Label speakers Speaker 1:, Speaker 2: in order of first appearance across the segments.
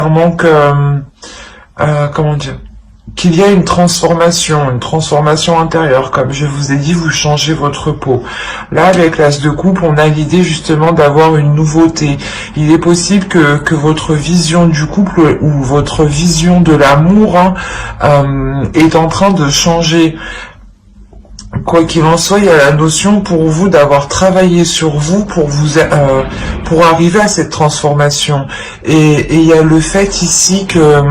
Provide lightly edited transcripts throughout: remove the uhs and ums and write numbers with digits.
Speaker 1: clairement que, comment dire, qu'il y a une transformation intérieure. Comme je vous ai dit, vous changez votre peau. Là, avec l'As de coupe, on a l'idée justement d'avoir une nouveauté. Il est possible que votre vision du couple ou votre vision de l'amour est en train de changer. Quoi qu'il en soit, il y a la notion pour vous d'avoir travaillé sur vous pour arriver à cette transformation. Et il y a le fait ici que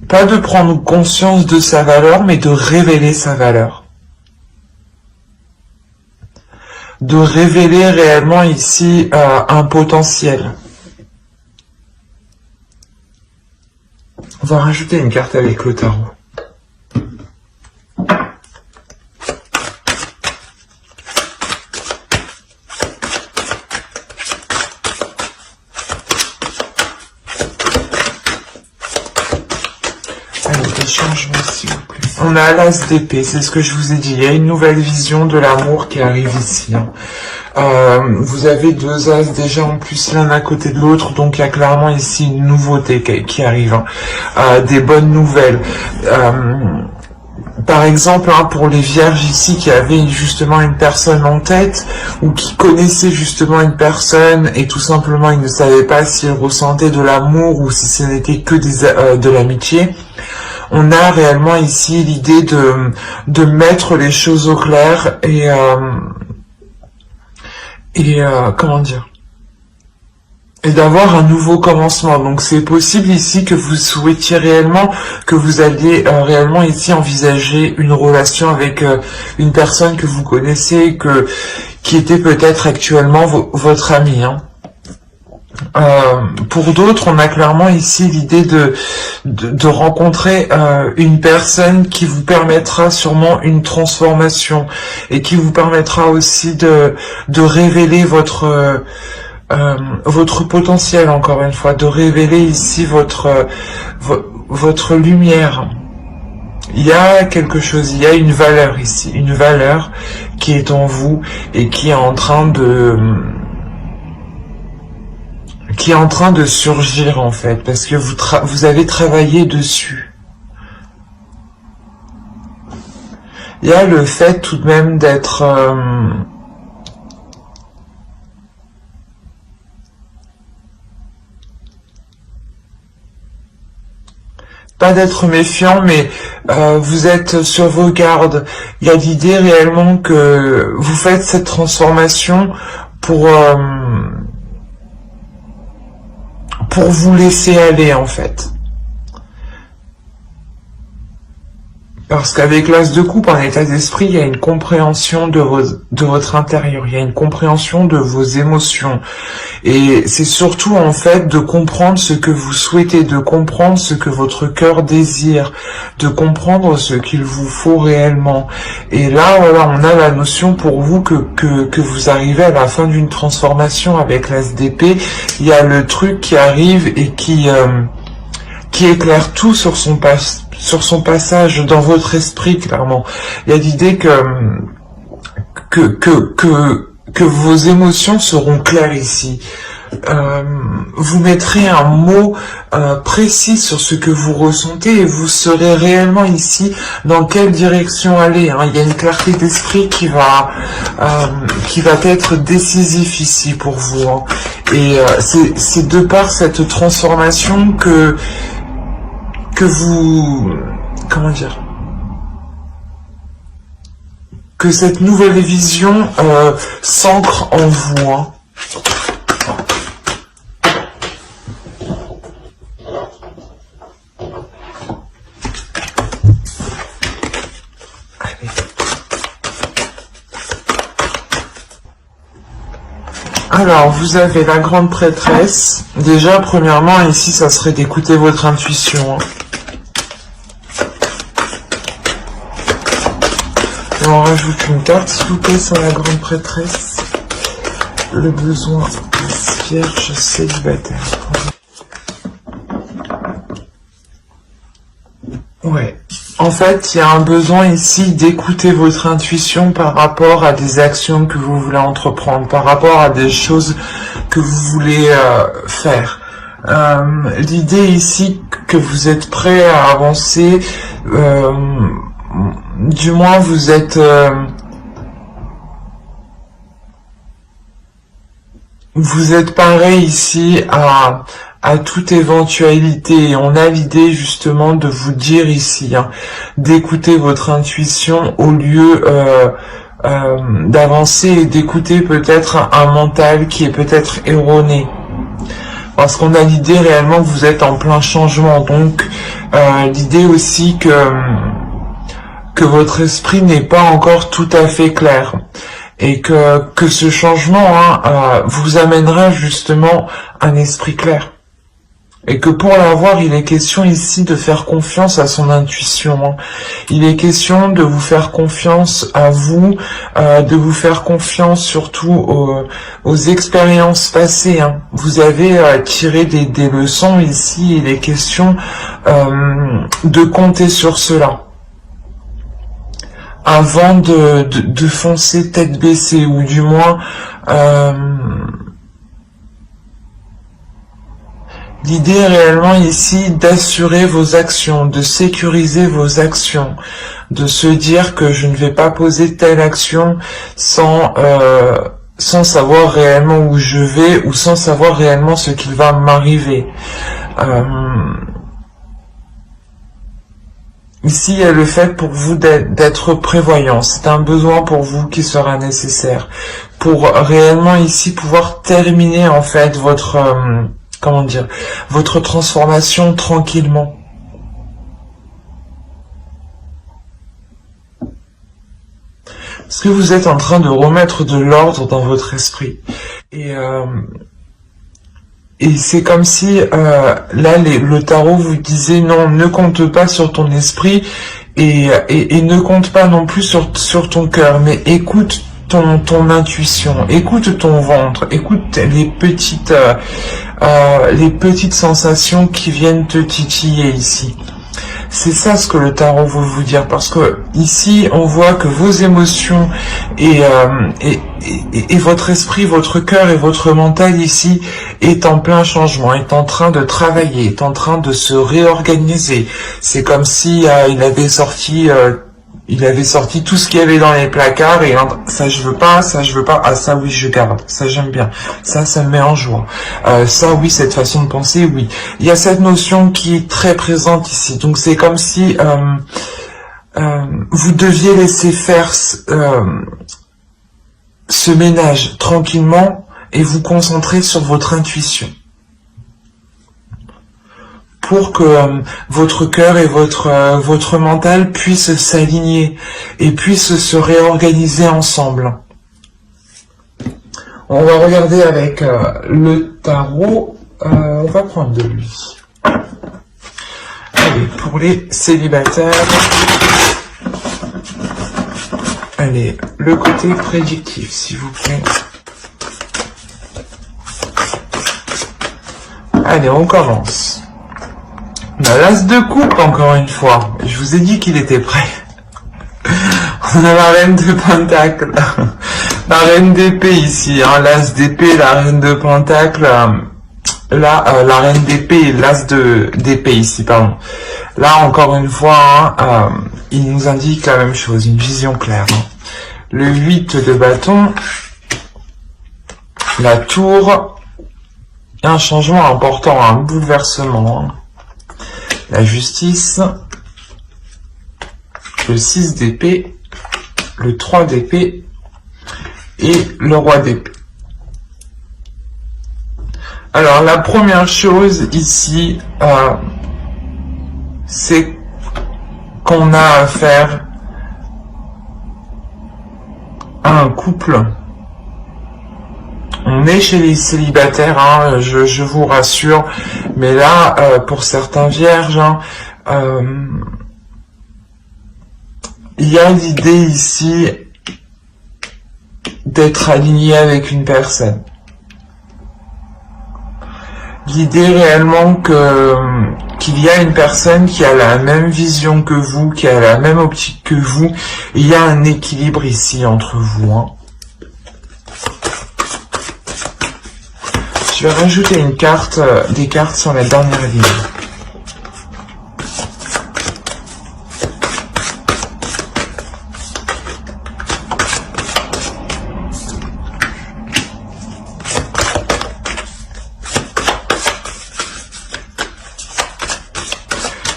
Speaker 1: pas de prendre conscience de sa valeur, mais de révéler sa valeur. De révéler réellement ici un potentiel. On va rajouter une carte avec le tarot. Changement, s'il vous plaît. On a l'As d'épée, c'est ce que je vous ai dit. Il y a une nouvelle vision de l'amour qui arrive ici. Vous avez deux As déjà en plus l'un à côté de l'autre, donc il y a clairement ici une nouveauté qui arrive. Des bonnes nouvelles. Par exemple, pour les vierges ici qui avaient justement une personne en tête ou qui connaissaient justement une personne et tout simplement ils ne savaient pas s'ils ressentaient de l'amour ou si ce n'était que de l'amitié. On a réellement ici l'idée de mettre les choses au clair et comment dire, et d'avoir un nouveau commencement. Donc c'est possible ici que vous souhaitiez réellement, que vous alliez réellement ici envisager une relation avec une personne que vous connaissez, qui était peut-être actuellement votre ami. Pour d'autres, on a clairement ici l'idée de rencontrer une personne qui vous permettra sûrement une transformation et qui vous permettra aussi de révéler votre potentiel, encore une fois, de révéler ici votre lumière. Il y a quelque chose, il y a une valeur ici, une valeur qui est en vous et qui est en train de surgir en fait, parce que vous avez travaillé dessus. Il y a le fait tout de même d'être pas d'être méfiant, mais vous êtes sur vos gardes. Il y a l'idée réellement que vous faites cette transformation pour vous laisser aller en fait. Parce qu'avec l'As de coupe, en état d'esprit, il y a une compréhension de votre intérieur, il y a une compréhension de vos émotions. Et c'est surtout en fait de comprendre ce que vous souhaitez, de comprendre ce que votre cœur désire, de comprendre ce qu'il vous faut réellement. Et là, voilà, on a la notion pour vous que vous arrivez à la fin d'une transformation avec l'As d'épée. Il y a le truc qui arrive et qui éclaire tout sur son passage dans votre esprit, clairement. Il y a l'idée que vos émotions seront claires ici. Vous mettrez un mot précis sur ce que vous ressentez et vous saurez réellement ici dans quelle direction aller. Il y a une clarté d'esprit qui va être décisif ici pour vous. Et c'est de par cette transformation que vous, comment dire, que cette nouvelle vision s'ancre en vous. Alors, vous avez la grande prêtresse. Déjà, premièrement, ici, ça serait d'écouter votre intuition. Et on rajoute une carte, s'il vous plaît, sur la grande prêtresse. Le besoin des vierges célibataires. Ouais. En fait, il y a un besoin ici d'écouter votre intuition par rapport à des actions que vous voulez entreprendre, par rapport à des choses que vous voulez faire. L'idée ici que vous êtes prêt à avancer, du moins vous êtes paré ici à toute éventualité. On a l'idée justement de vous dire ici, hein, d'écouter votre intuition au lieu d'avancer et d'écouter peut-être un mental qui est peut-être erroné. Parce qu'on a l'idée réellement que vous êtes en plein changement. Donc l'idée aussi que votre esprit n'est pas encore tout à fait clair. Et que ce changement vous amènera justement un esprit clair. Et que pour l'avoir, il est question ici de faire confiance à son intuition. Hein. Il est question de vous faire confiance à vous, de vous faire confiance surtout aux expériences passées. Hein. Vous avez tiré des leçons ici, il est question de compter sur cela. Avant de foncer tête baissée, ou du moins l'idée est réellement ici d'assurer vos actions, de sécuriser vos actions, de se dire que je ne vais pas poser telle action sans savoir réellement où je vais ou sans savoir réellement ce qu'il va m'arriver. Ici, il y a le fait pour vous d'être prévoyant. C'est un besoin pour vous qui sera nécessaire pour réellement ici pouvoir terminer en fait votre votre transformation tranquillement. Parce que vous êtes en train de remettre de l'ordre dans votre esprit. Et c'est comme si, là, le tarot vous disait non, ne compte pas sur ton esprit et ne compte pas non plus sur ton cœur, mais écoute ton intuition, écoute ton ventre, écoute les petites sensations qui viennent te titiller ici. C'est ça ce que le tarot veut vous dire, parce que ici on voit que vos émotions et votre esprit, votre cœur et votre mental ici est en plein changement, est en train de travailler, est en train de se réorganiser. C'est comme si il avait sorti tout ce qu'il y avait dans les placards et ça je veux pas, ah ça oui je garde, ça j'aime bien, ça me met en joie, ça oui, cette façon de penser, oui. Il y a cette notion qui est très présente ici, donc c'est comme si vous deviez laisser faire ce ménage tranquillement et vous concentrer sur votre intuition. Pour que votre cœur et votre mental puissent s'aligner et puissent se réorganiser ensemble. On va regarder avec le tarot, on va prendre de lui. Allez, pour les célibataires, allez, le côté prédictif, s'il vous plaît. Allez, on commence. On a l'as de coupe encore une fois. Je vous ai dit qu'il était prêt. On a la reine de pentacle. La reine d'épée ici. Hein, l'as d'épée, la reine de pentacle. Là, la reine d'épée et l'as d'épée ici, pardon. Là, encore une fois, il nous indique la même chose, une vision claire. Hein. Le 8 de bâton. La tour. Un changement important, un bouleversement. Hein. La justice, le 6 d'épée, le 3 d'épée et le roi d'épée. Alors la première chose ici, c'est qu'on a affaire à un couple. On est chez les célibataires, hein, je vous rassure, mais là, pour certains vierges, hein, il y a l'idée ici d'être aligné avec une personne. L'idée réellement qu'il y a une personne qui a la même vision que vous, qui a la même optique que vous, il y a un équilibre ici entre vous, hein. Je vais rajouter une carte, des cartes sur la dernière ligne.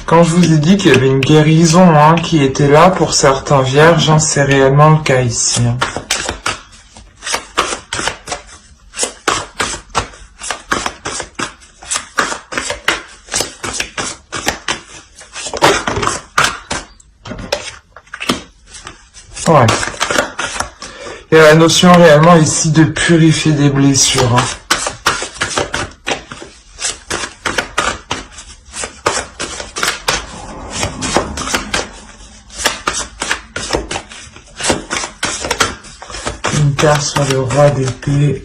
Speaker 1: Quand je vous ai dit qu'il y avait une guérison qui était là pour certains vierges, c'est réellement le cas ici. Ouais. Il y a la notion réellement ici de purifier des blessures. Une carte sur le roi d'épée.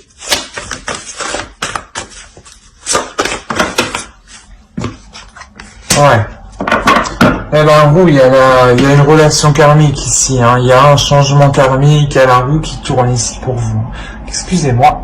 Speaker 1: Ouais. Et la roue, il y a une relation karmique ici. Il y a un changement karmique, il y a la roue qui tourne ici pour vous. Excusez-moi.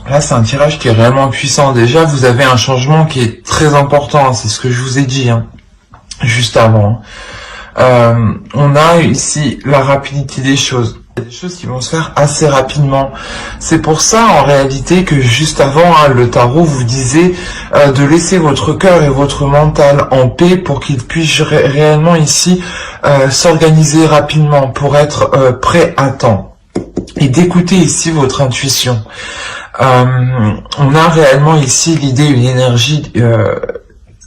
Speaker 1: Là, c'est un tirage qui est vraiment puissant. Déjà, vous avez un changement qui est très important. C'est ce que je vous ai dit juste avant. On a ici la rapidité des choses. Il y a des choses qui vont se faire assez rapidement. C'est pour ça, en réalité, que juste avant, le tarot vous disait de laisser votre cœur et votre mental en paix pour qu'il puisse réellement ici s'organiser rapidement pour être prêt à temps. Et d'écouter ici votre intuition. On a réellement ici l'idée, une énergie,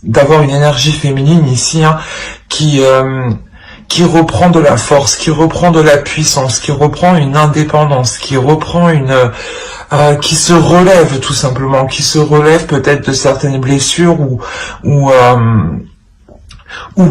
Speaker 1: d'avoir une énergie féminine ici, qui reprend de la force, qui reprend de la puissance, qui reprend une indépendance, qui reprend qui se relève tout simplement, qui se relève peut-être de certaines blessures ou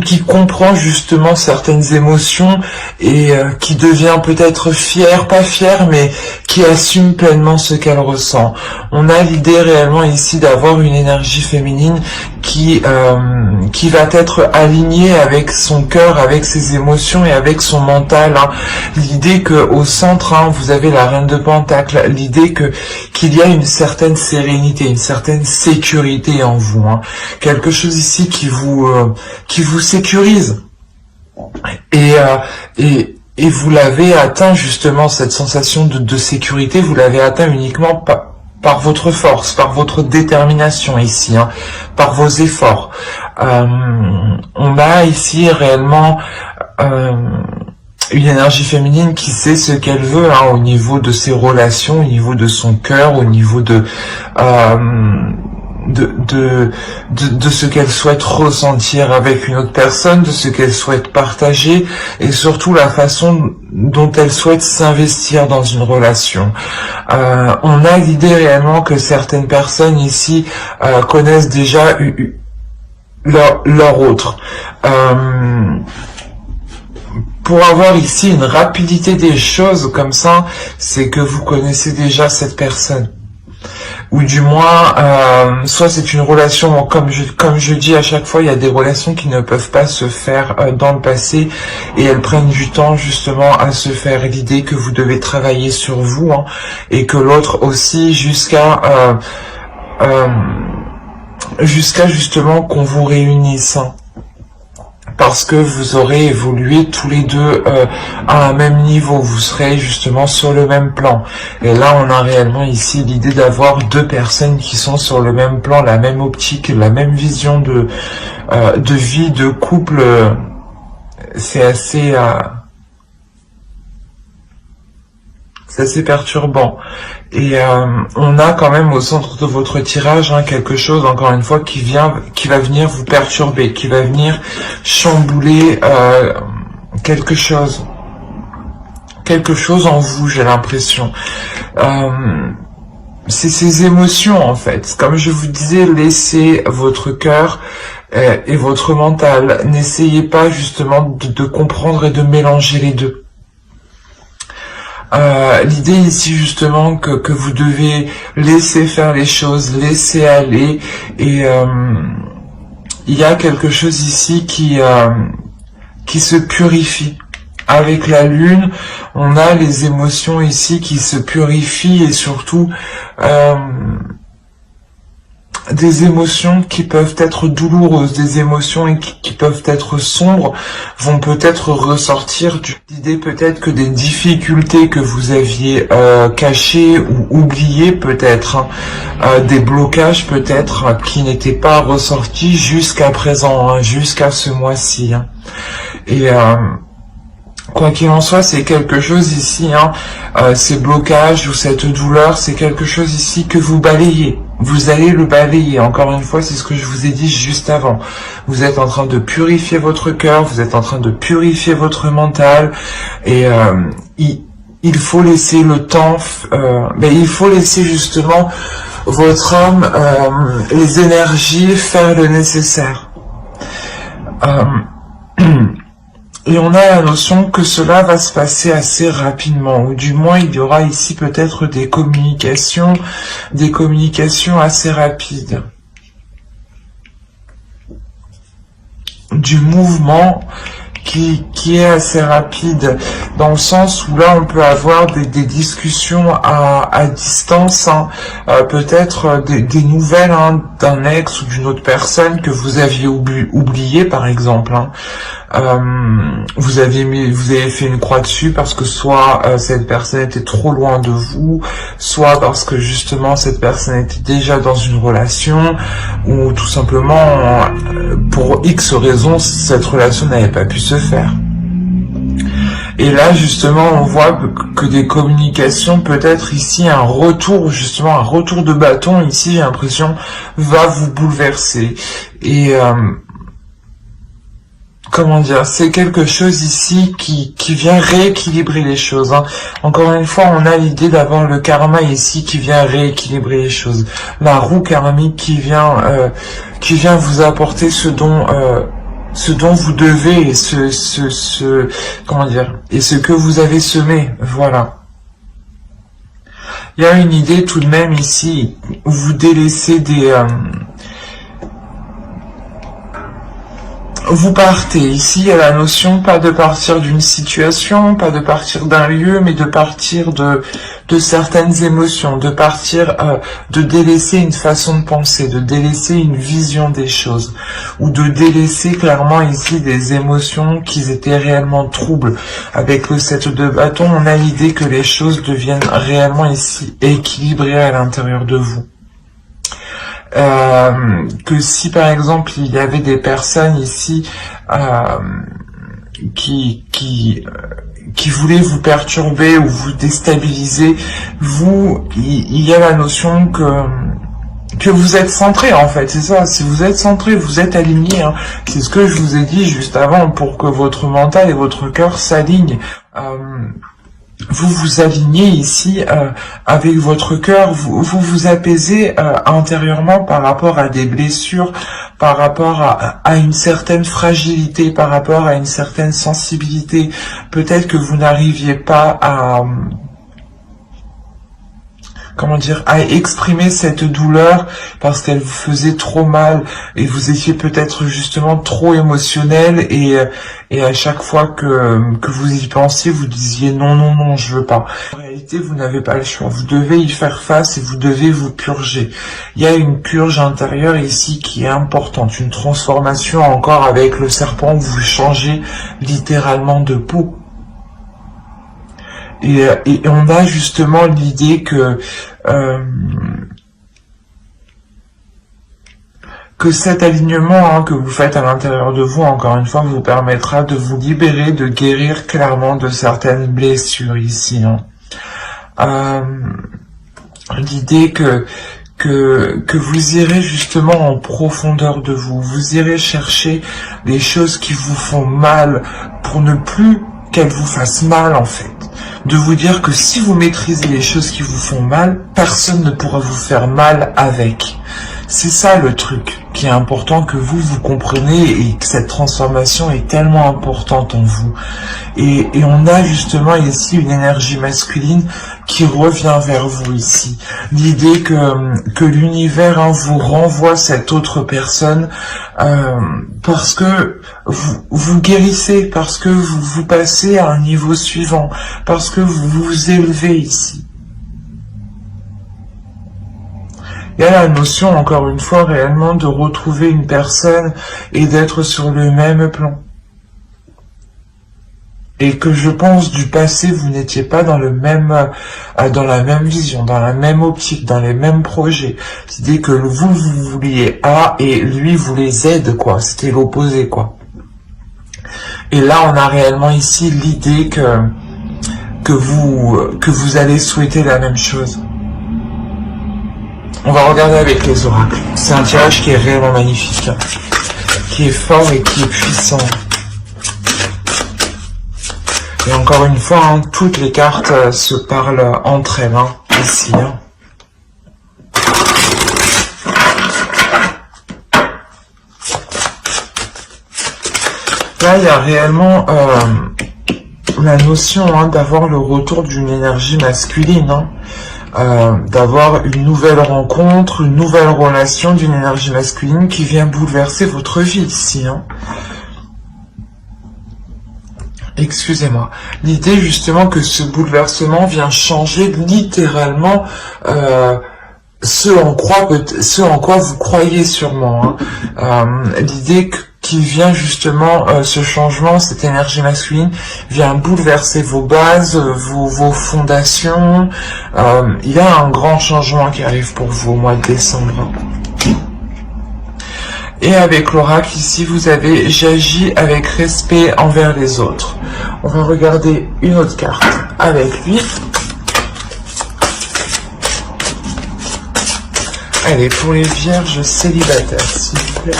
Speaker 1: qui comprend justement certaines émotions et qui devient peut-être fière, pas fière, mais qui assume pleinement ce qu'elle ressent. On a l'idée réellement ici d'avoir une énergie féminine qui va être alignée avec son cœur, avec ses émotions et avec son mental. L'idée que au centre, vous avez la reine de Pentacles, l'idée qu'il y a une certaine sérénité, une certaine sécurité en vous, quelque chose ici qui vous sécurise. Et vous l'avez atteint justement, cette sensation de sécurité, vous l'avez atteint uniquement par votre force, par votre détermination ici, par vos efforts. On a ici réellement une énergie féminine qui sait ce qu'elle veut au niveau de ses relations, au niveau de son cœur, au niveau de ce qu'elle souhaite ressentir avec une autre personne, de ce qu'elle souhaite partager et surtout la façon dont elle souhaite s'investir dans une relation. On a l'idée réellement que certaines personnes ici connaissent déjà leur autre. Pour avoir ici une rapidité des choses comme ça, c'est que vous connaissez déjà cette personne. Ou du moins, soit c'est une relation, comme je dis à chaque fois, il y a des relations qui ne peuvent pas se faire dans le passé et elles prennent du temps justement à se faire. L'idée que vous devez travailler sur vous et que l'autre aussi jusqu'à justement qu'on vous réunisse. Parce que vous aurez évolué tous les deux à un même niveau, vous serez justement sur le même plan. Et là, on a réellement ici l'idée d'avoir deux personnes qui sont sur le même plan, la même optique, la même vision de vie, de couple. C'est assez perturbant. Et on a quand même au centre de votre tirage quelque chose, encore une fois, qui va venir vous perturber, qui va venir chambouler quelque chose en vous, j'ai l'impression. C'est ces émotions en fait. Comme je vous disais, laissez votre cœur et votre mental. N'essayez pas justement de comprendre et de mélanger les deux. L'idée ici justement que vous devez laisser faire les choses, laisser aller et il y a quelque chose ici qui se purifie. Avec la lune, on a les émotions ici qui se purifient et surtout des émotions qui peuvent être douloureuses, des émotions qui peuvent être sombres, vont peut-être ressortir. L'idée peut-être que des difficultés que vous aviez cachées ou oubliées peut-être, des blocages peut-être qui n'étaient pas ressortis jusqu'à présent, jusqu'à ce mois-ci. Et quoi qu'il en soit, c'est quelque chose ici, ces blocages ou cette douleur, c'est quelque chose ici que vous balayez. Vous allez le balayer. Encore une fois, c'est ce que je vous ai dit juste avant. Vous êtes en train de purifier votre cœur, vous êtes en train de purifier votre mental, et il faut laisser le temps, il faut laisser justement votre âme, les énergies faire le nécessaire. Et on a la notion que cela va se passer assez rapidement, ou du moins il y aura ici peut-être des communications assez rapides. Du mouvement qui est assez rapide, dans le sens où là on peut avoir des discussions à distance, peut-être des nouvelles d'un ex ou d'une autre personne que vous aviez oublié par exemple. Vous avez fait une croix dessus parce que soit cette personne était trop loin de vous, soit parce que justement cette personne était déjà dans une relation, ou tout simplement pour X raisons cette relation n'avait pas pu se faire. Et là justement on voit que des communications, peut-être ici un retour de bâton ici, j'ai l'impression, va vous bouleverser. Et comment dire, c'est quelque chose ici qui vient rééquilibrer les choses. Encore une fois, on a l'idée d'avoir le karma ici qui vient rééquilibrer les choses. La roue karmique qui vient vous apporter ce dont vous devez, et comment dire, et ce que vous avez semé. Voilà. Il y a une idée tout de même ici où vous délaissez vous partez. Ici, il y a la notion, pas de partir d'une situation, pas de partir d'un lieu, mais de partir de certaines émotions, de partir, de délaisser une façon de penser, de délaisser une vision des choses, ou de délaisser clairement ici des émotions qui étaient réellement troubles. Avec le 7 de bâton, on a l'idée que les choses deviennent réellement ici équilibrées à l'intérieur de vous. Que si par exemple il y avait des personnes ici qui voulaient vous perturber ou vous déstabiliser, il y a la notion que vous êtes centré, en fait, c'est ça. Si vous êtes centré, vous êtes aligné, c'est ce que je vous ai dit juste avant, pour que votre mental et votre cœur s'alignent. Vous vous alignez ici avec votre cœur, vous apaisez intérieurement par rapport à des blessures, par rapport à une certaine fragilité, par rapport à une certaine sensibilité. Peut-être que vous n'arriviez pas à exprimer cette douleur parce qu'elle vous faisait trop mal et vous étiez peut-être justement trop émotionnel, et à chaque fois que vous y pensiez, vous disiez non, je veux pas. En réalité, vous n'avez pas le choix. Vous devez y faire face et vous devez vous purger. Il y a une purge intérieure ici qui est importante, une transformation encore avec le serpent où vous changez littéralement de peau. Et on a justement l'idée que cet alignement que vous faites à l'intérieur de vous, encore une fois, vous permettra de vous libérer, de guérir clairement de certaines blessures ici. L'idée que vous irez justement en profondeur de vous, vous irez chercher les choses qui vous font mal pour ne plus qu'elles vous fassent mal, en fait. De vous dire que si vous maîtrisez les choses qui vous font mal, personne ne pourra vous faire mal avec. C'est ça le truc qui est important, que vous compreniez, et que cette transformation est tellement importante en vous. Et on a justement ici une énergie masculine qui revient vers vous ici. L'idée que l'univers vous renvoie cette autre personne parce que vous guérissez, parce que vous passez à un niveau suivant, parce que vous vous élevez ici. Il y a la notion, encore une fois, réellement de retrouver une personne et d'être sur le même plan. Et que je pense du passé, vous n'étiez pas dans le même, dans la même vision, dans la même optique, dans les mêmes projets. L'idée que vous vouliez A et lui voulait Z, quoi. C'était l'opposé, quoi. Et là, on a réellement ici l'idée que vous allez souhaiter la même chose. On va regarder avec les oracles. C'est un tirage qui est réellement magnifique, qui est fort et qui est puissant. Et encore une fois, toutes les cartes se parlent entre elles, ici. Là, il y a réellement la notion d'avoir le retour d'une énergie masculine, d'avoir une nouvelle rencontre, une nouvelle relation d'une énergie masculine qui vient bouleverser votre vie ici. Excusez-moi. L'idée justement que ce bouleversement vient changer littéralement ce en quoi vous croyez sûrement. L'idée qui vient justement, ce changement, cette énergie masculine, vient bouleverser vos bases, vos fondations. Il y a un grand changement qui arrive pour vous au mois de décembre. Et avec l'oracle, ici, vous avez « J'agis avec respect envers les autres ». On va regarder une autre carte avec lui. Allez, pour les vierges célibataires, s'il vous plaît.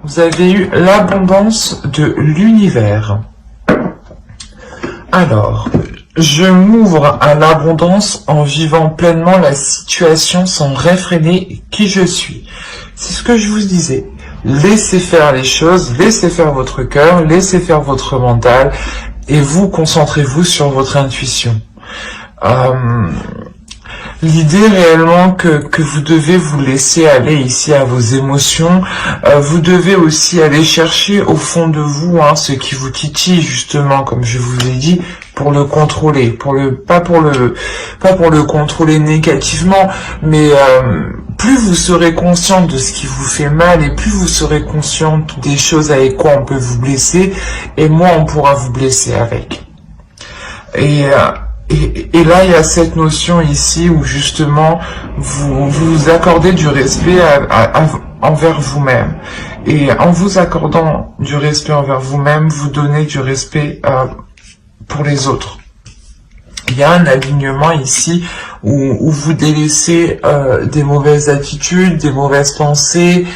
Speaker 1: Vous avez eu l'abondance de l'univers. Alors, je m'ouvre à l'abondance en vivant pleinement la situation sans réfréner qui je suis. C'est ce que je vous disais. Laissez faire les choses, laissez faire votre cœur, laissez faire votre mental et vous concentrez-vous sur votre intuition. L'idée réellement que vous devez vous laisser aller ici à vos émotions, vous devez aussi aller chercher au fond de vous ce qui vous titille justement, comme je vous ai dit, pour le contrôler, pas pour le contrôler négativement, mais plus vous serez consciente de ce qui vous fait mal et plus vous serez consciente des choses avec quoi on peut vous blesser, et moins on pourra vous blesser avec. Et là, il y a cette notion ici où justement vous accordez du respect envers vous-même. Et en vous accordant du respect envers vous-même, vous donnez du respect pour les autres. Il y a un alignement ici où vous délaissez des mauvaises attitudes, des mauvaises pensées,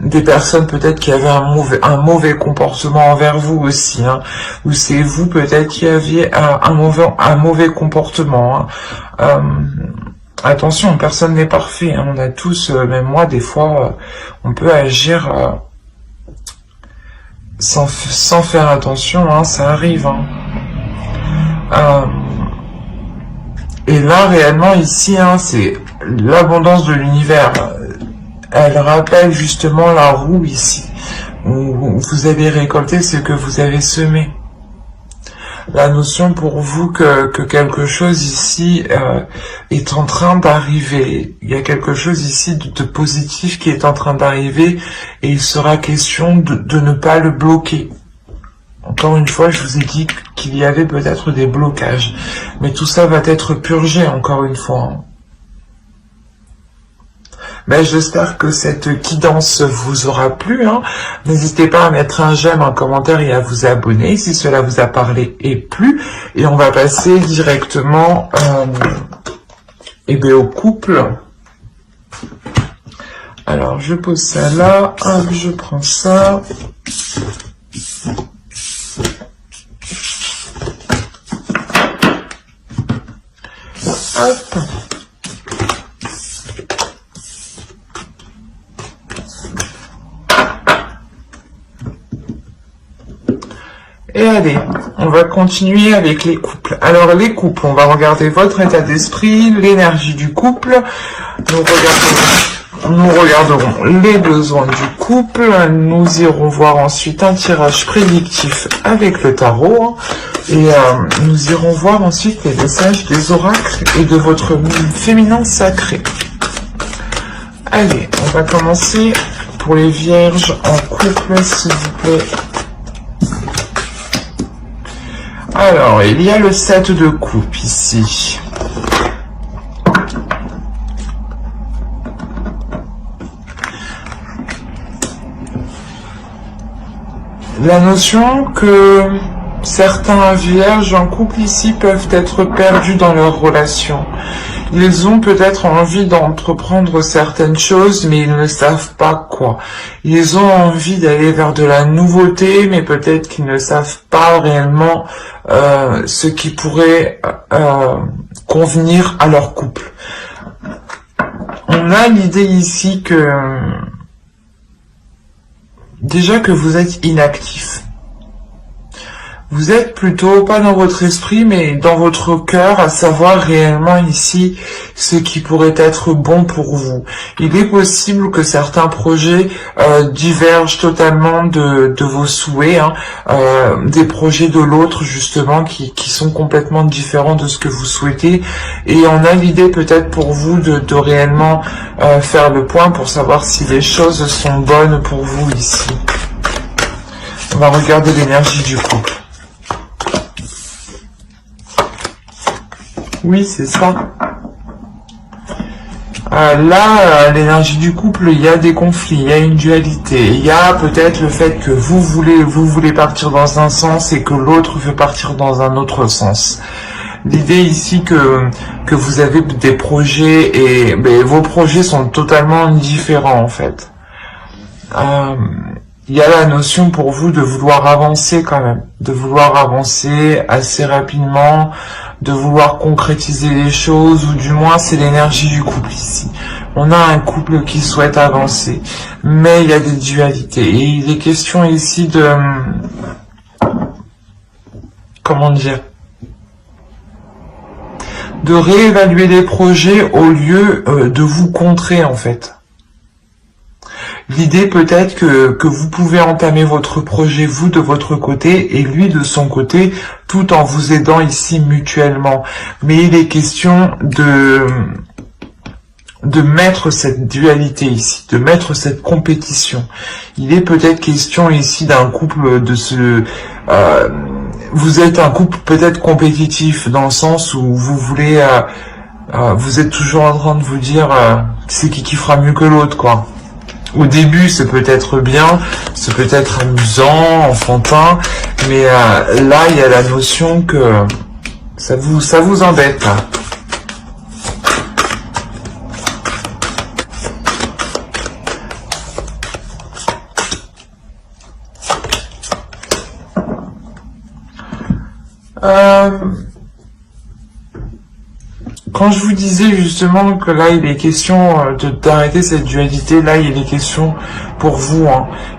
Speaker 1: des personnes peut-être qui avaient un mauvais comportement envers vous aussi, ou c'est vous peut-être qui aviez un mauvais comportement. Attention, personne n'est parfait, on a tous, même moi des fois, on peut agir sans faire attention, ça arrive. Et là, réellement, ici, c'est l'abondance de l'univers. Elle rappelle justement la roue ici, où vous avez récolté ce que vous avez semé. La notion pour vous que quelque chose ici est en train d'arriver. Il y a quelque chose ici de positif qui est en train d'arriver et il sera question de ne pas le bloquer. Encore une fois, je vous ai dit qu'il y avait peut-être des blocages, mais tout ça va être purgé, encore une fois. Mais j'espère que cette guidance vous aura plu. N'hésitez pas à mettre un j'aime, un commentaire et à vous abonner si cela vous a parlé et plu. Et on va passer directement au couple. Alors, je pose ça là, hop, je prends ça. Hop. Et allez, on va continuer avec les couples. Alors les couples, on va regarder votre état d'esprit, l'énergie du couple. Nous regarderons les besoins du couple. Nous irons voir ensuite un tirage prédictif avec le tarot. Et nous irons voir ensuite les messages des oracles et de votre féminin sacré. Allez, on va commencer pour les vierges en couple, s'il vous plaît. Alors, il y a le 7 de coupe ici. La notion que certains vierges en couple ici peuvent être perdus dans leur relation. Ils ont peut-être envie d'entreprendre certaines choses, mais ils ne savent pas quoi. Ils ont envie d'aller vers de la nouveauté, mais peut-être qu'ils ne savent pas réellement ce qui pourrait convenir à leur couple. On a l'idée ici que déjà que vous êtes inactif. Vous êtes plutôt pas dans votre esprit, mais dans votre cœur, à savoir réellement ici ce qui pourrait être bon pour vous. Il est possible que certains projets divergent totalement de vos souhaits, des projets de l'autre justement qui sont complètement différents de ce que vous souhaitez. Et on a l'idée peut-être pour vous de réellement faire le point pour savoir si les choses sont bonnes pour vous ici. On va regarder l'énergie du couple. Oui, c'est ça. Là, l'énergie du couple, il y a des conflits, il y a une dualité. Il y a peut-être le fait que vous voulez partir dans un sens et que l'autre veut partir dans un autre sens. L'idée ici que vous avez des projets et vos projets sont totalement différents en fait. Il y a la notion pour vous de vouloir avancer quand même, de vouloir avancer assez rapidement, de vouloir concrétiser les choses, ou du moins c'est l'énergie du couple ici. On a un couple qui souhaite avancer, mais il y a des dualités. Et il est question ici de... Comment dire ? De réévaluer les projets au lieu de vous contrer en fait. L'idée peut-être que vous pouvez entamer votre projet, vous de votre côté, et lui de son côté, tout en vous aidant ici mutuellement. Mais il est question de mettre cette dualité ici, de mettre cette compétition. Il est peut-être question ici d'un couple vous êtes un couple peut-être compétitif, dans le sens où vous voulez... vous êtes toujours en train de vous dire c'est qui fera mieux que l'autre, quoi. Au début, c'est peut-être bien, c'est peut-être amusant, enfantin, mais là, il y a la notion que ça vous embête, là. Quand je vous disais justement que là il est question d'arrêter cette dualité, là il est question pour vous,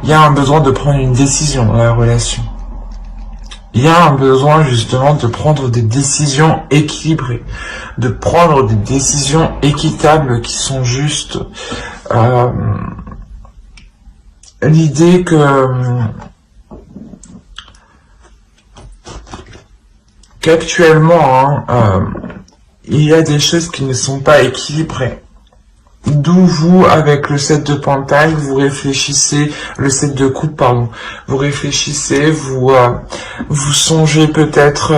Speaker 1: il y a un besoin de prendre une décision dans la relation. Il y a un besoin justement de prendre des décisions équilibrées, de prendre des décisions équitables qui sont justes. L'idée qu'actuellement, il y a des choses qui ne sont pas équilibrées. D'où vous, avec le 7 de Pentacle, vous réfléchissez, le 7 de coupe, pardon, vous réfléchissez, vous songez peut-être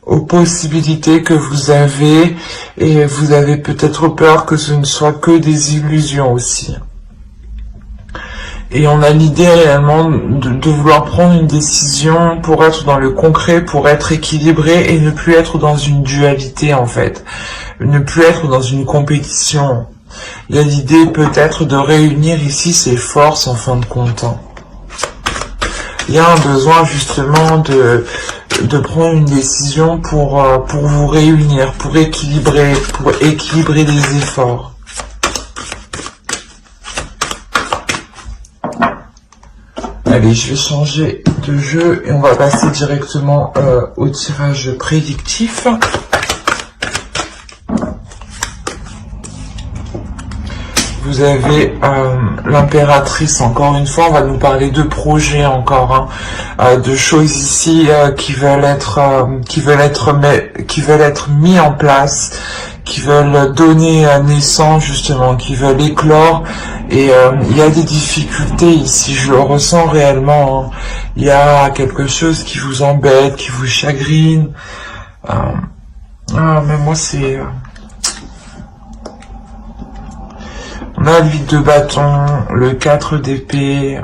Speaker 1: aux possibilités que vous avez, et vous avez peut-être peur que ce ne soit que des illusions aussi. Et on a l'idée réellement de vouloir prendre une décision pour être dans le concret, pour être équilibré et ne plus être dans une dualité en fait. Ne plus être dans une compétition. Il y a l'idée peut-être de réunir ici ses forces en fin de compte. Il y a un besoin justement de prendre une décision pour vous réunir, pour équilibrer les efforts. Allez, je vais changer de jeu et on va passer directement au tirage prédictif. Vous avez l'impératrice, encore une fois, on va nous parler de projets encore, de choses ici qui veulent être mis en place, qui veulent donner naissance justement, qui veulent éclore. Et il y a des difficultés ici, je le ressens réellement. Hein. Il y a quelque chose qui vous embête, qui vous chagrine. Mais moi c'est... On a le 8 de bâton, le 4 d'épée.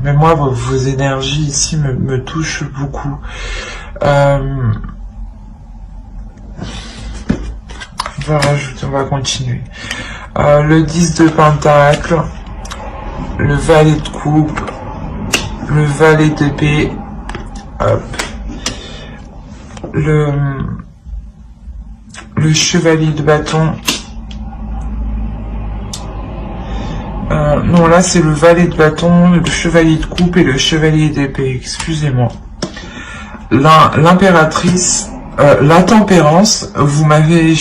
Speaker 1: Mais moi, vos énergies ici me touchent beaucoup. On va rajouter, on va continuer. Le 10 de pentacle, le valet de coupe, le valet d'épée, le chevalier de bâton. Non, là c'est le valet de bâton, le chevalier de coupe et le chevalier d'épée, excusez-moi. L'impératrice, la tempérance, vous m'avez...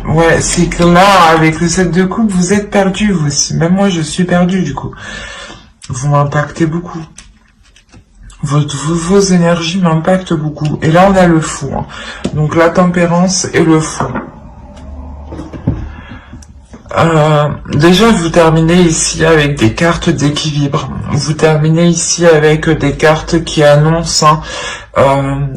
Speaker 1: Ouais, c'est que là, avec le 7 de coupe, vous êtes perdu, vous aussi. Même moi, je suis perdu, du coup. Vous m'impactez beaucoup. Vos énergies m'impactent beaucoup. Et là, on a le fou. Hein. Donc, la tempérance et le fou. Déjà, vous terminez ici avec des cartes d'équilibre. Vous terminez ici avec des cartes qui annoncent un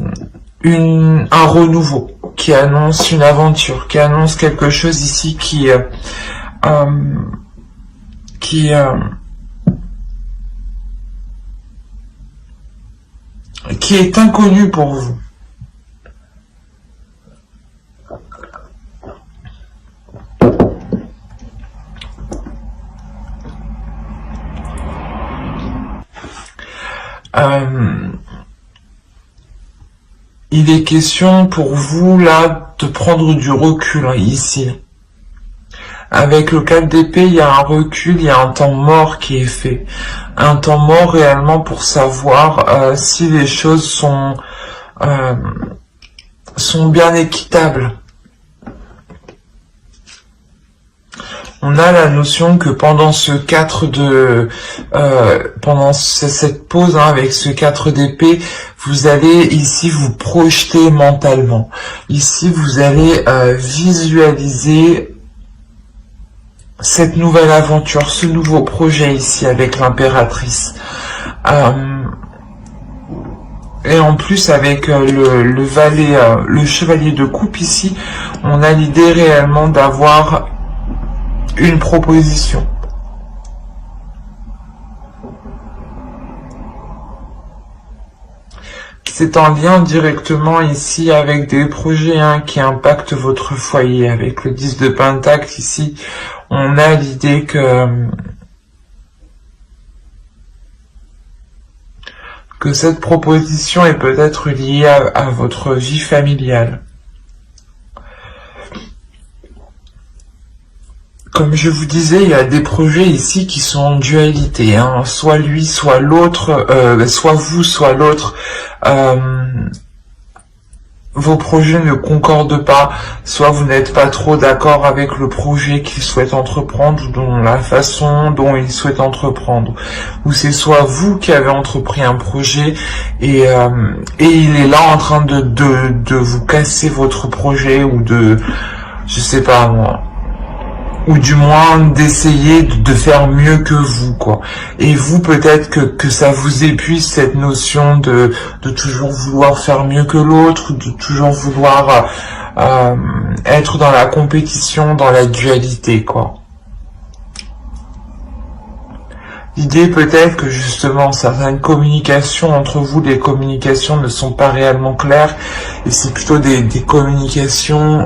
Speaker 1: renouveau, qui annonce une aventure, qui annonce quelque chose ici qui est inconnu pour vous. Il est question pour vous là de prendre du recul ici. Avec le 4 d'épée, il y a un recul, il y a un temps mort qui est fait. Un temps mort réellement pour savoir si les choses sont bien équitables. On a la notion que pendant ce 4 de... pendant cette pause avec ce 4 d'épée, vous allez ici vous projeter mentalement. Ici, vous allez visualiser cette nouvelle aventure, ce nouveau projet ici avec l'impératrice. Et en plus avec le valet, le chevalier de coupe ici, on a l'idée réellement d'avoir une proposition. C'est en lien directement ici avec des projets qui impactent votre foyer. Avec le 10 de pentacle ici, on a l'idée que cette proposition est peut-être liée à votre vie familiale. Comme je vous disais, il y a des projets ici qui sont en dualité, soit lui, soit l'autre, soit vous, soit l'autre. Vos projets ne concordent pas, soit vous n'êtes pas trop d'accord avec le projet qu'il souhaite entreprendre, ou la façon dont il souhaite entreprendre. Ou c'est soit vous qui avez entrepris un projet et il est là en train de vous casser votre projet, ou je sais pas moi, ou du moins d'essayer de faire mieux que vous, quoi. Et vous, peut-être que ça vous épuise, cette notion de toujours vouloir faire mieux que l'autre, de toujours vouloir être dans la compétition, dans la dualité, quoi. L'idée peut-être que justement certaines communications entre vous, les communications ne sont pas réellement claires, et c'est plutôt des communications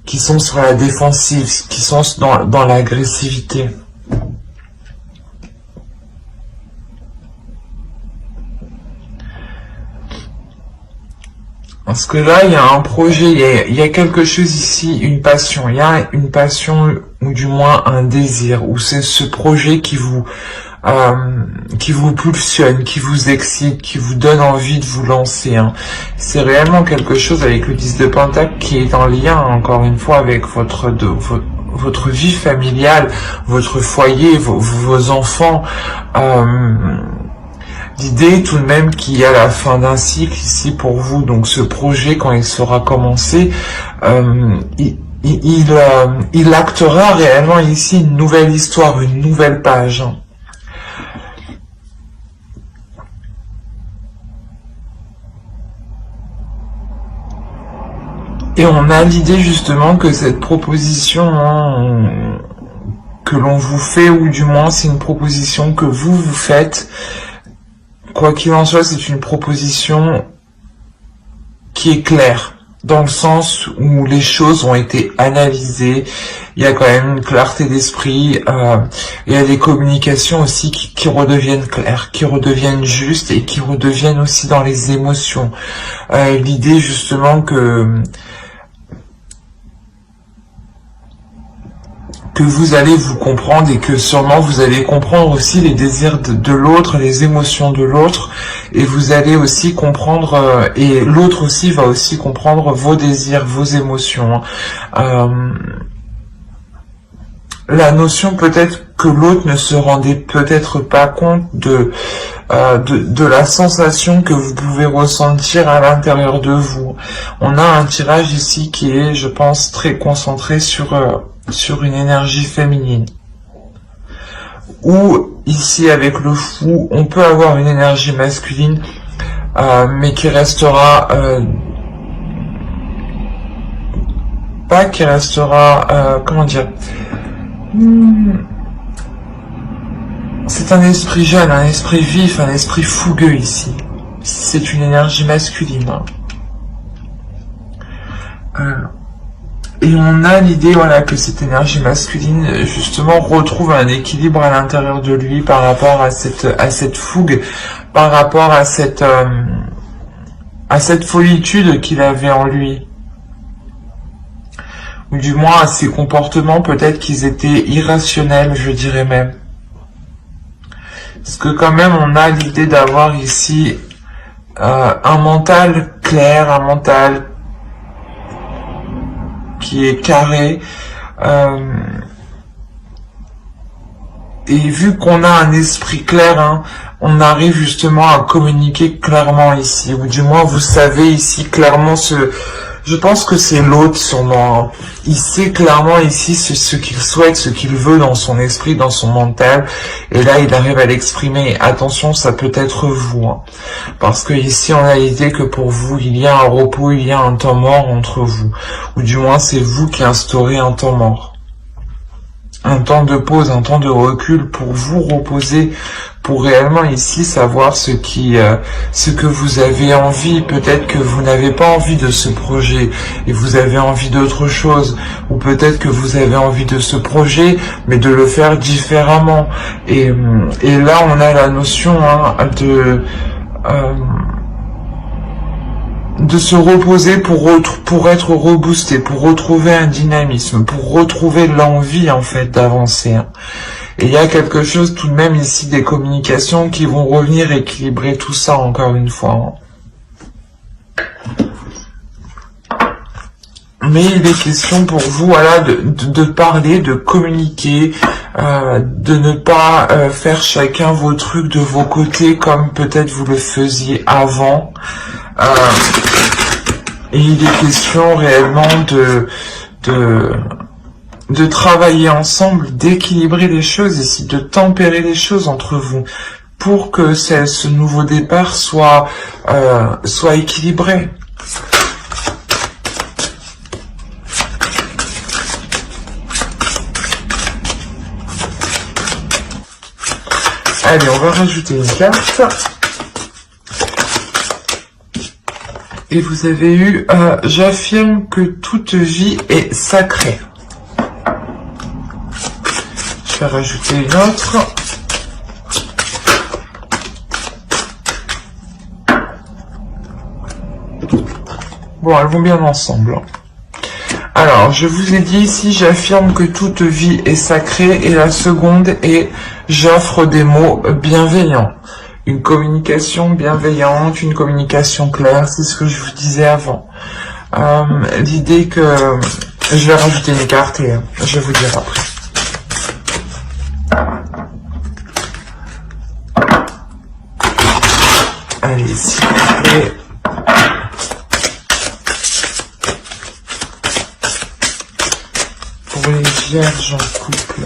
Speaker 1: qui sont sur la défensive, qui sont dans l'agressivité. Parce que là, il y a un projet, il y a quelque chose ici, une passion. Il y a une passion, ou du moins un désir, ou c'est ce projet qui vous pulsionne, qui vous excite, qui vous donne envie de vous lancer. Hein. C'est réellement quelque chose avec le 10 de Pentacle qui est en lien, encore une fois, avec votre vie familiale, votre foyer, vos enfants. L'idée tout de même qu'il y a la fin d'un cycle ici pour vous, donc ce projet quand il sera commencé, il actera réellement ici une nouvelle histoire, une nouvelle page. Et on a l'idée justement que cette proposition que l'on vous fait, ou du moins c'est une proposition que vous faites, quoi qu'il en soit, c'est une proposition qui est claire, dans le sens où les choses ont été analysées, il y a quand même une clarté d'esprit, il y a des communications aussi qui redeviennent claires, qui redeviennent justes et qui redeviennent aussi dans les émotions. L'idée justement que vous allez vous comprendre et que sûrement vous allez comprendre aussi les désirs de l'autre, les émotions de l'autre, et vous allez aussi comprendre, et l'autre aussi va aussi comprendre vos désirs, vos émotions. La notion peut-être que l'autre ne se rendait peut-être pas compte de la sensation que vous pouvez ressentir à l'intérieur de vous. On a un tirage ici qui est, je pense, très concentré sur une énergie féminine. Ou ici avec le fou, on peut avoir une énergie masculine, mais qui restera comment dire, c'est un esprit jeune, un esprit vif, un esprit fougueux ici. C'est une énergie masculine. Et on a l'idée, voilà, que cette énergie masculine, justement, retrouve un équilibre à l'intérieur de lui par rapport à cette fougue, par rapport à cette folitude qu'il avait en lui. Ou du moins à ses comportements, peut-être qu'ils étaient irrationnels, je dirais même. Parce que quand même, on a l'idée d'avoir ici un mental clair, un mental qui est carré, et vu qu'on a un esprit clair, hein, on arrive justement à communiquer clairement ici, ou du moins vous savez ici clairement je pense que c'est l'autre sûrement, hein. Il sait clairement ici ce qu'il souhaite, ce qu'il veut dans son esprit, dans son mental, et là il arrive à l'exprimer. Attention, ça peut être vous, hein, parce que ici on a l'idée que pour vous il y a un repos, il y a un temps mort entre vous, ou du moins c'est vous qui instaurez un temps mort, un temps de pause, un temps de recul pour vous reposer, pour réellement ici savoir ce que vous avez envie. Peut-être que vous n'avez pas envie de ce projet et vous avez envie d'autre chose, ou peut-être que vous avez envie de ce projet mais de le faire différemment. Et là on a la notion, hein, de se reposer pour être reboosté, pour retrouver un dynamisme, pour retrouver l'envie en fait d'avancer. Hein. Et il y a quelque chose tout de même ici, des communications qui vont revenir équilibrer tout ça encore une fois. Mais il est question pour vous, voilà, de parler, de communiquer, de ne pas faire chacun vos trucs de vos côtés comme peut-être vous le faisiez avant. Et il est question réellement de travailler ensemble, d'équilibrer les choses ici, de tempérer les choses entre vous, pour que ce nouveau départ soit équilibré. Allez, on va rajouter une carte. Et vous avez eu « J'affirme que toute vie est sacrée ». Je vais rajouter une autre. Bon, elles vont bien ensemble. Alors, je vous ai dit ici, j'affirme que toute vie est sacrée, et la seconde est, j'offre des mots bienveillants. Une communication bienveillante, une communication claire, c'est ce que je vous disais avant. L'idée que... Je vais rajouter une carte et je vais vous dire après. Allez, s'il vous plaît. Pour les vierges en couple,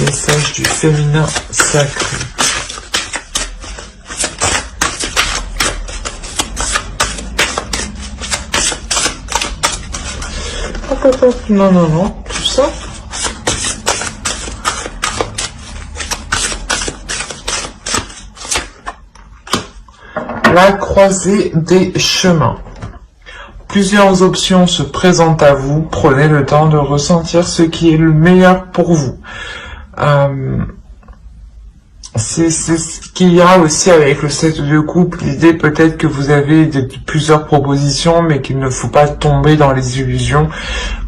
Speaker 1: message du féminin sacré. Non, non, non, tout ça. La croisée des chemins. Plusieurs options se présentent à vous. Prenez le temps de ressentir ce qui est le meilleur pour vous. C'est ce qu'il y a aussi avec le 7 de coupe. L'idée peut-être que vous avez plusieurs propositions, mais qu'il ne faut pas tomber dans les illusions.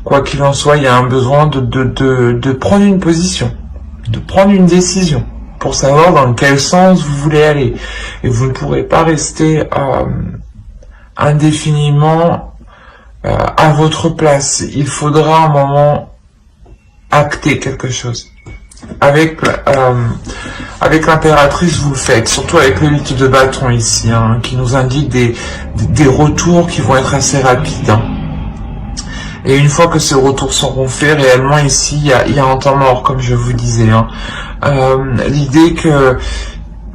Speaker 1: Quoi qu'il en soit, il y a un besoin de prendre une position, de prendre une décision, pour savoir dans quel sens vous voulez aller. Et vous ne pourrez pas rester indéfiniment à votre place. Il faudra un moment acter quelque chose. Avec l'impératrice, vous le faites, surtout avec le 8 de bâton ici, hein, qui nous indique des retours qui vont être assez rapides. Hein. Et une fois que ces retours seront faits, réellement ici, il y a un temps mort, comme je vous disais. Hein. L'idée que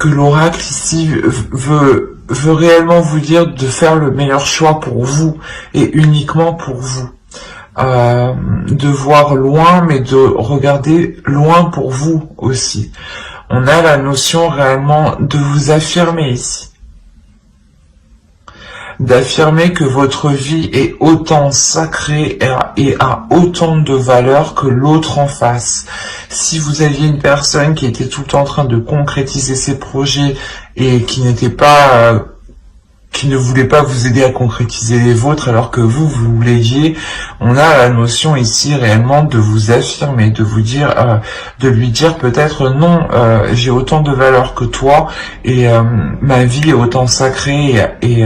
Speaker 1: l'oracle ici veut réellement vous dire de faire le meilleur choix pour vous, et uniquement pour vous. De voir loin, mais de regarder loin pour vous aussi. On a la notion réellement de vous affirmer ici. D'affirmer que votre vie est autant sacrée et a autant de valeur que l'autre en face. Si vous aviez une personne qui était tout le temps en train de concrétiser ses projets et qui n'était pas... qui ne voulait pas vous aider à concrétiser les vôtres alors que vous l'aidiez, on a la notion ici réellement de vous affirmer, de vous dire, de lui dire peut-être non, j'ai autant de valeur que toi et ma vie est autant sacrée et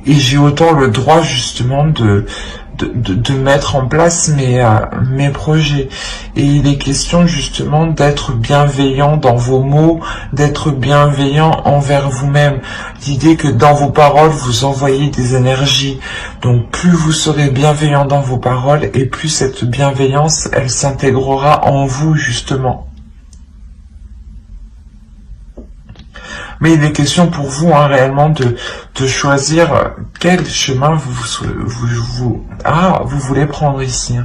Speaker 1: j'ai autant le droit justement de mettre en place mes projets. Et il est question justement d'être bienveillant dans vos mots, d'être bienveillant envers vous-même. L'idée que dans vos paroles, vous envoyez des énergies. Donc plus vous serez bienveillant dans vos paroles, et plus cette bienveillance, elle s'intégrera en vous justement. Mais il est question pour vous réellement de choisir quel chemin vous voulez prendre ici.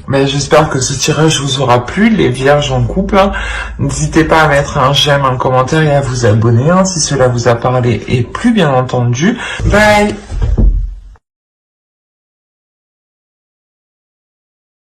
Speaker 1: Mais j'espère que ce tirage vous aura plu, les vierges en couple. N'hésitez pas à mettre un j'aime, un commentaire et à vous abonner si cela vous a parlé et plu, bien entendu. Bye!